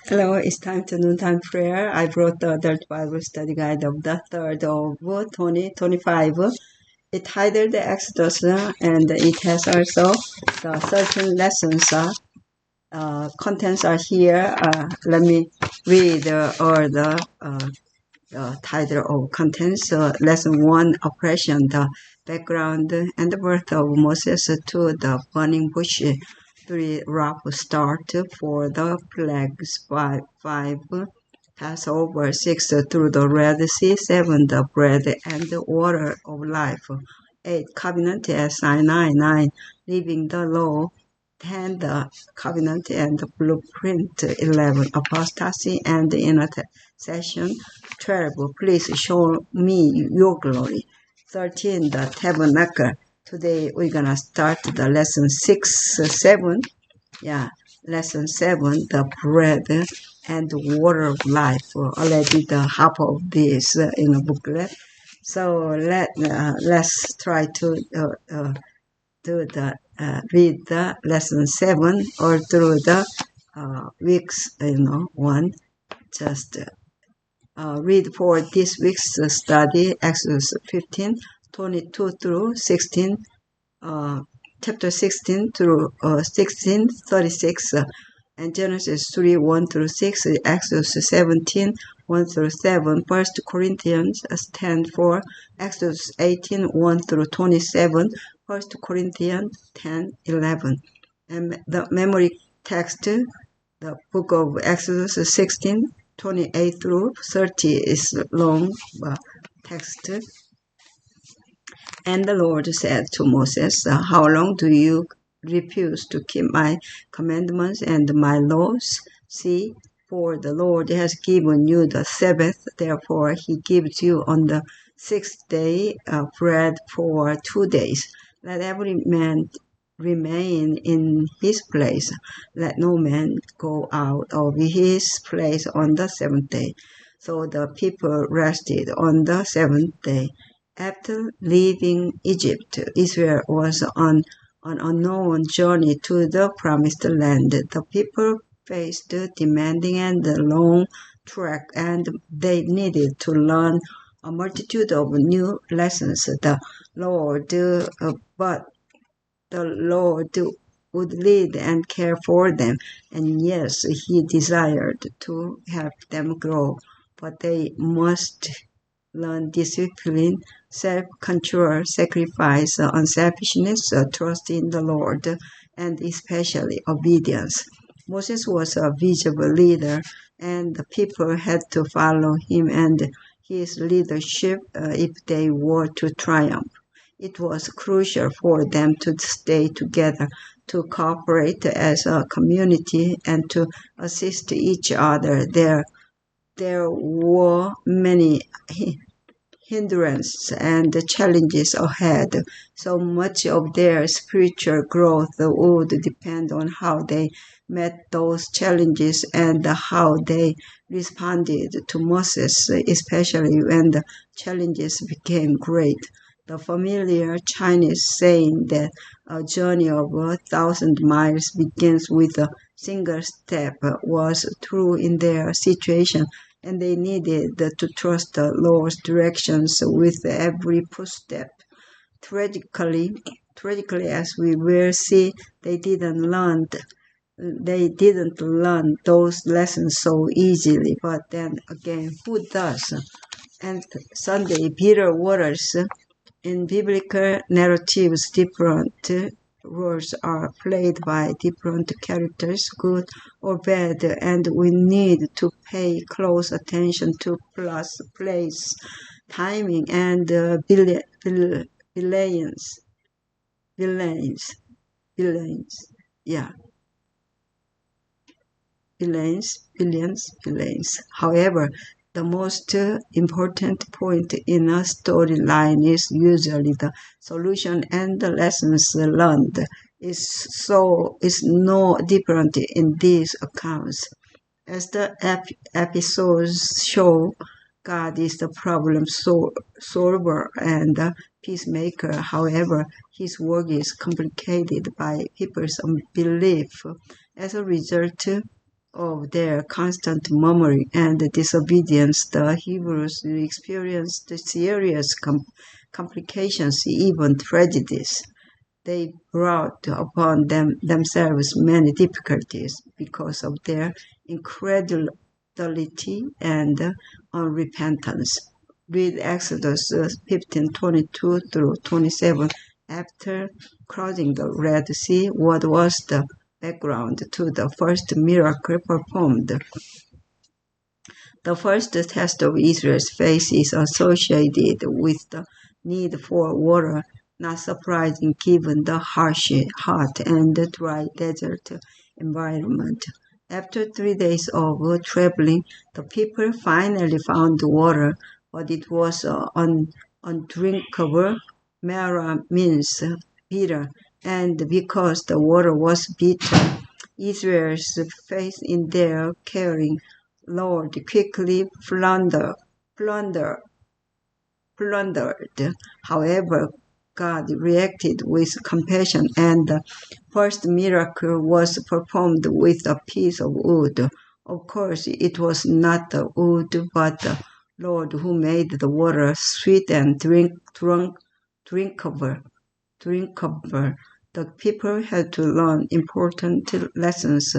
Hello, it's time to noontime prayer. I brought the Adult Bible Study Guide of the 3rd of 2025. It titled the Exodus and it has also the certain lessons. Contents are here. Let me read all the title of contents. Lesson 1, Oppression, the background and the birth of Moses to the burning bush. 3, rough start for the plagues. 5, Passover. 6, through the Red Sea. 7, the bread and the water of life. 8, covenant at Sinai. 9, leaving the law. 10, the covenant and the blueprint. 11, apostasy and intercession. 12, please show me your glory. 13, the tabernacle. Today we're gonna start the lesson 7. Lesson 7, the bread and water of life. Already the half of this in a booklet. So let's try to read the lesson 7 or through the weeks, one. Just read for this week's study, Exodus 15, 22 through 16, chapter 16 through 16, 36, and Genesis 3, 1 through 6, Exodus 17, 1 through 7, 1 Corinthians 10, 4, Exodus 18, 1 through 27, 1 Corinthians 10, 11. And the memory text, the book of Exodus 16, 28 through 30 is long text. And the Lord said to Moses, how long do you refuse to keep my commandments and my laws? See, for the Lord has given you the Sabbath, therefore he gives you on the 6th day bread for 2 days. Let every man remain in his place. Let no man go out of his place on the 7th day. So the people rested on the 7th day. After leaving Egypt, Israel was on an unknown journey to the promised land. The people faced demanding and long trek, and they needed to learn a multitude of new lessons. But the Lord would lead and care for them, and yes, he desired to help them grow, but they must learn discipline, self-control, sacrifice, unselfishness, trust in the Lord, and especially obedience. Moses was a visible leader, and the people had to follow him and his leadership if they were to triumph. It was crucial for them to stay together, to cooperate as a community, and to assist each other. There were many hindrances and challenges ahead. So much of their spiritual growth would depend on how they met those challenges and how they responded to Moses, especially when the challenges became great. The familiar Chinese saying that a journey of 1,000 miles begins with a single step was true in their situation, and they needed to trust the Lord's directions with every footstep. Tragically, as we will see, they didn't learn those lessons so easily. But then again, who does? And Sunday, bitter waters. In biblical narratives, different roles are played by different characters, good or bad, and we need to pay close attention to place, timing, and villains. Yeah. Villains. However, the most important point in a storyline is usually the solution, and the lessons learned is no different in these accounts. As the episodes show, God is the problem solver and the peacemaker. However, his work is complicated by people's unbelief. As a result, of their constant murmuring and disobedience, the Hebrews experienced serious complications, even prejudice. They brought upon themselves many difficulties because of their incredulity and unrepentance. Read Exodus 15:22 through 27. After crossing the Red Sea, what was the background to the first miracle performed? The first test of Israel's faith is associated with the need for water, not surprising given the harsh, hot, and dry desert environment. After 3 days of traveling, the people finally found water, but it was undrinkable. Mara means bitter, and because the water was bitter, Israel's faith in their caring Lord quickly plundered. However, God reacted with compassion, and the first miracle was performed with a piece of wood. Of course, it was not the wood, but the Lord who made the water sweet and drinkable. The people had to learn important lessons.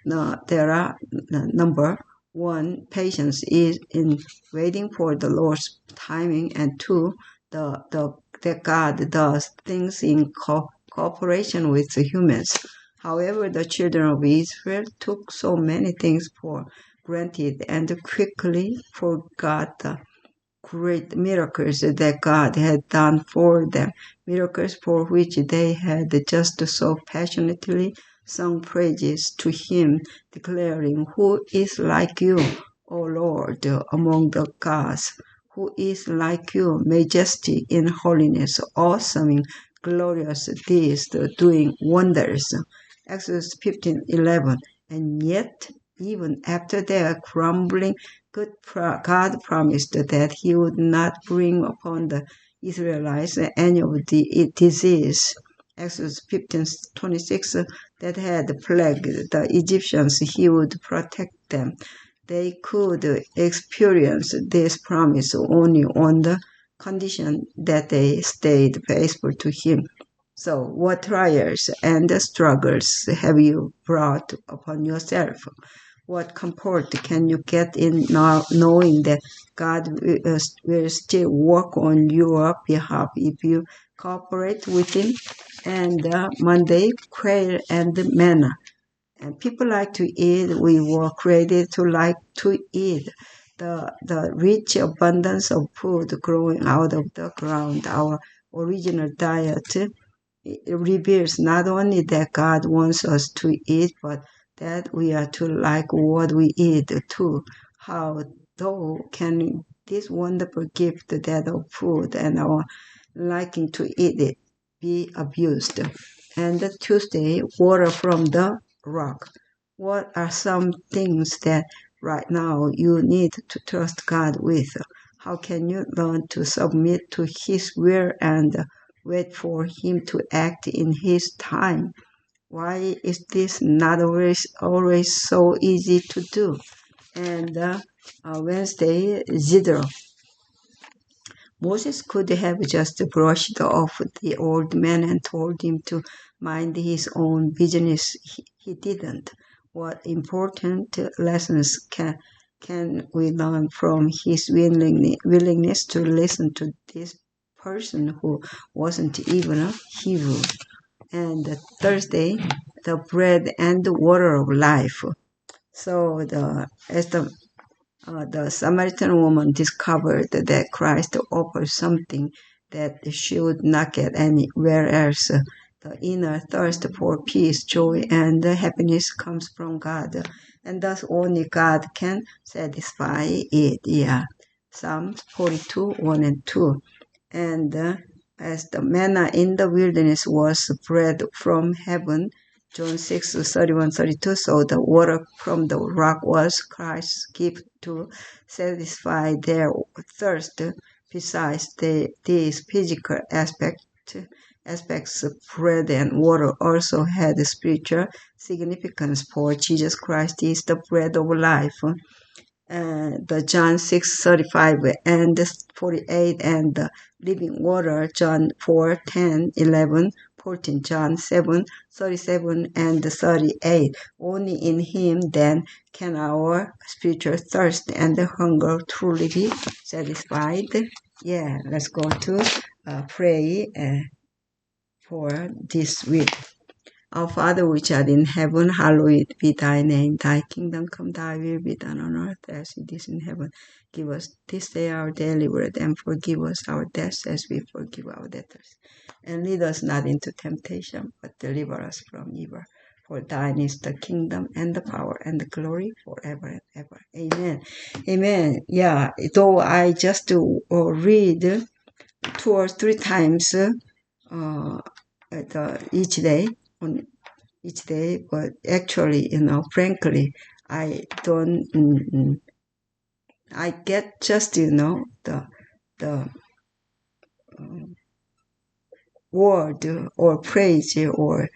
There are number one, patience is in waiting for the Lord's timing, and two, that God does things in cooperation with the humans. However, the children of Israel took so many things for granted and quickly forgot the great miracles that God had done for them, miracles for which they had just so passionately sung praises to Him, declaring, "Who is like you, O Lord, among the gods? Who is like you, majesty in holiness, awesome in glorious deeds, doing wonders?" Exodus 15:11. And yet, even after their grumbling, God promised that He would not bring upon the Israelites any of the disease. Exodus 15:26 that had plagued the Egyptians, He would protect them. They could experience this promise only on the condition that they stayed faithful to Him. So, what trials and struggles have you brought upon yourself? What comfort can you get in now knowing that God will still work on your behalf if you cooperate with Him? And Monday, quail and manna. And people like to eat. We were created to like to eat. The rich abundance of food growing out of the ground, our original diet, it reveals not only that God wants us to eat, but that we are to like what we eat too. How though can this wonderful gift that of food and our liking to eat it be abused? And Tuesday, water from the rock. What are some things that right now you need to trust God with? How can you learn to submit to His will and wait for Him to act in His time? Why is this not always so easy to do? And Wednesday, Zidro. Moses could have just brushed off the old man and told him to mind his own business. He didn't. What important lessons can we learn from his willingness to listen to this person who wasn't even a Hebrew? And Thursday, the bread and the water of life. So as the Samaritan woman discovered that Christ offers something that she would not get anywhere else. The inner thirst for peace, joy, and happiness comes from God, and thus only God can satisfy it. Yeah, Psalms 42:1 and 2. And as the manna in the wilderness was bread from heaven, John 6:31-32. So the water from the rock was Christ's gift to satisfy their thirst. Besides this physical aspect, aspects of bread and water also had spiritual significance, for Jesus Christ is the bread of life. The John 6:35 and 48, and the living water, John 4:10, 11, 14, John 7:37 and 38. Only in him then can our spiritual thirst and hunger truly be satisfied. Yeah, let's go to pray for this week. Our Father which art in heaven, hallowed be thy name. Thy kingdom come, thy will be done on earth as it is in heaven. Give us this day our daily bread, and forgive us our debts as we forgive our debtors. And lead us not into temptation, but deliver us from evil. For thine is the kingdom and the power and the glory forever and ever. Amen. Amen. Yeah, though I just read 2 or 3 times each day, on each day, but actually, frankly, I don't, I get just, the word or praise or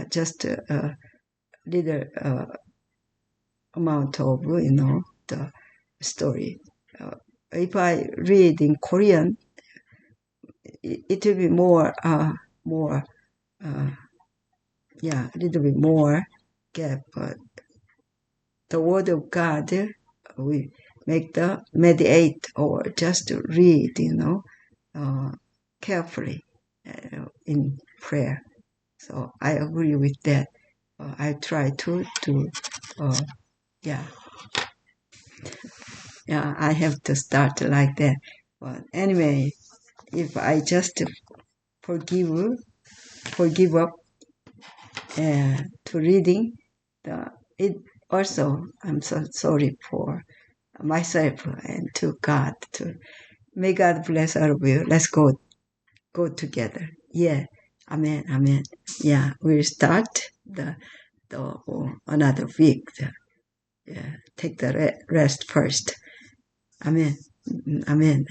just a little amount of, the story. If I read in Korean, it will be more, a little bit more gap, but the Word of God, we make the meditate or just read, carefully in prayer. So I agree with that. I try to I have to start like that. But anyway, if I just forgive up to reading, it also, I'm so sorry for myself and to God. May God bless all of you. Let's go together. Yeah. Amen. Amen. Yeah. We'll start the another week. Take the rest first. Amen. Amen.